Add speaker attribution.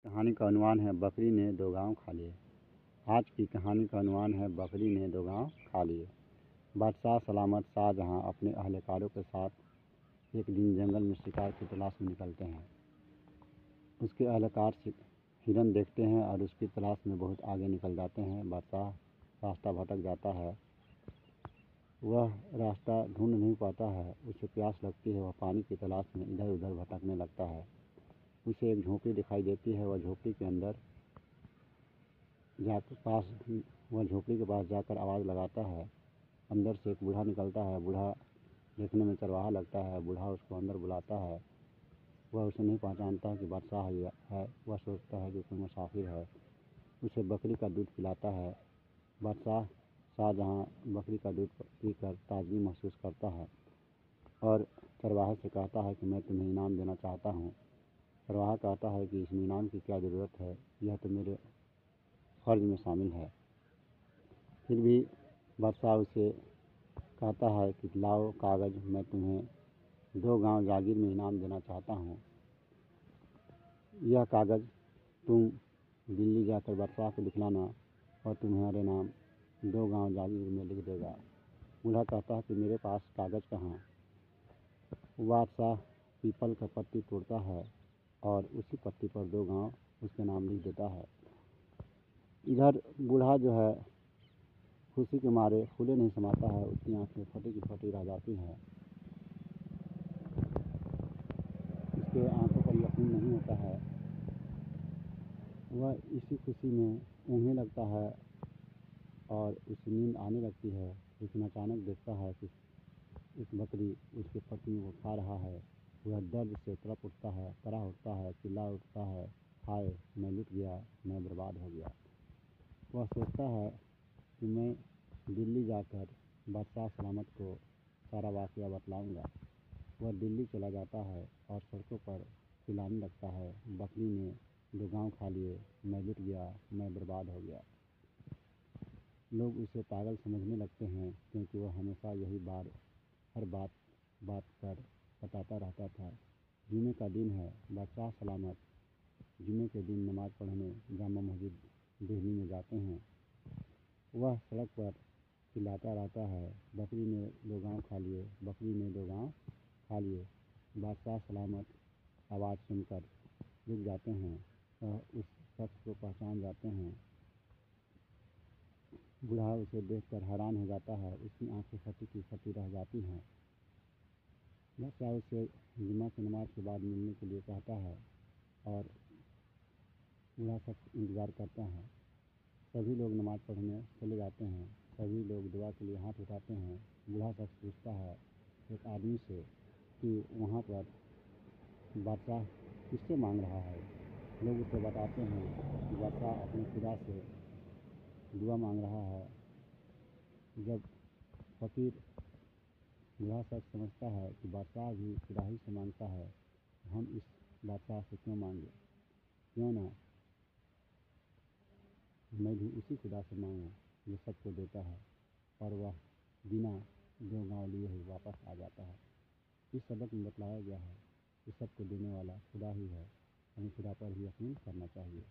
Speaker 1: कहानी का अनुमान है बकरी ने 2 गाँव खा लिए। आज की कहानी का अनुमान है बकरी ने 2 गाँव खा लिए। बादशाह सलामत शाहजहाँ अपने अहलकारों के साथ एक दिन जंगल में शिकार की तलाश में निकलते हैं। उसके अहलकार हिरन देखते हैं और उसकी तलाश में बहुत आगे निकल जाते हैं। बादशाह रास्ता भटक जाता है, वह रास्ता ढूंढ नहीं पाता है। उसे प्यास लगती है, वह पानी की तलाश में इधर उधर भटकने लगता है। उसे एक झोंपड़ी दिखाई देती है। वह झोंपड़ी के पास जाकर आवाज़ लगाता है। अंदर से एक बूढ़ा निकलता है। बूढ़ा देखने में चरवाहा लगता है। बूढ़ा उसको अंदर बुलाता है। वह उसे नहीं पहचानता कि बादशाह है। वह सोचता है कि कोई मुसाफिर है। उसे बकरी का दूध पिलाता है। बादशाह शाहजहाँ बकरी का दूध पीकर ताजगी महसूस करता है और चरवाहे से कहता है कि मैं तुम्हें इनाम देना चाहता हूँ। चरवाहा कहता है कि इसमें इनाम की क्या ज़रूरत है, यह तो मेरे फ़र्ज में शामिल है। फिर भी बादशाह उसे कहता है कि लाओ कागज़, मैं तुम्हें 2 गाँव जागीर में इनाम देना चाहता हूँ। यह कागज़ तुम दिल्ली जाकर बादशाह को दिखलाना और तुम्हारे नाम 2 गाँव जागीर में लिख देगा। बूढ़ा कहता है कि मेरे पास कागज़ कहाँ। बादशाह पीपल का पत्ती तोड़ता है और उसी पत्ती पर 2 गाँव उसके नाम लिख देता है। इधर बूढ़ा जो है खुशी के मारे फूले नहीं समाता है। उसकी आँखें फटी की फटी रह जाती हैं। उसके आँखों पर यकीन नहीं होता है। वह इसी खुशी में ऊँघने लगता है और उसे नींद आने लगती है। लेकिन अचानक देखता है कि एक बकरी उसके पत्नी को खा रहा है। वह दर्द से तड़प उठता है, कराह उठता है, चिल्ला उठता है, हाय मैं लुट गया, मैं बर्बाद हो गया। वह सोचता है कि मैं दिल्ली जाकर बादशाह सलामत को सारा वाक़या बतलाऊँगा। वह दिल्ली चला जाता है और सड़कों पर चिल्लाने लगता है, बकरी ने 2 गाँव खा लिए, मैं लुट गया, मैं बर्बाद हो गया। लोग उसे पागल समझने लगते हैं क्योंकि वह हमेशा यही हर बात पर बताता रहता था। जुमे का दिन है। बादशाह सलामत जुमे के दिन नमाज़ पढ़ने जामा मस्जिद दिल्ली में जाते हैं। वह सड़क पर चिल्लाता रहता है, बकरी ने 2 गाँव खा लिए, बकरी ने 2 गाँव खा लिए। बादशाह सलामत आवाज़ सुनकर रुक जाते हैं। वह उस शख्स को पहचान जाते हैं। बूढ़ा उसे देखकर हैरान हो जाता है। उसकी आंखें फटी की फटी रह जाती हैं। बादशाह उसे जुमा की नमाज के बाद मिलने के लिए कहता है और बूढ़ा शख्स इंतज़ार करता है। सभी लोग नमाज़ पढ़ने चले जाते हैं। सभी लोग दुआ के लिए हाथ उठाते हैं। बूढ़ा शख्स पूछता है एक आदमी से कि वहाँ पर बादशाह किससे मांग रहा है। लोग उसे बताते हैं कि बादशाह अपने खुदा से दुआ मांग रहा है। जब फ़कीर बूढ़ा शख्स समझता है कि बादशाह भी खुदा ही से मांगता है, तो हम इस बादशाह से क्यों मांगे, क्यों ना मैं भी उसी खुदा से मांगूं जो सबको देता है और वह बिना 2 गाँव लिए ही वापस आ जाता है। इस सबक में बतलाया गया है कि सबको देने वाला खुदा ही है। हमें खुदा पर ही यकीन करना चाहिए।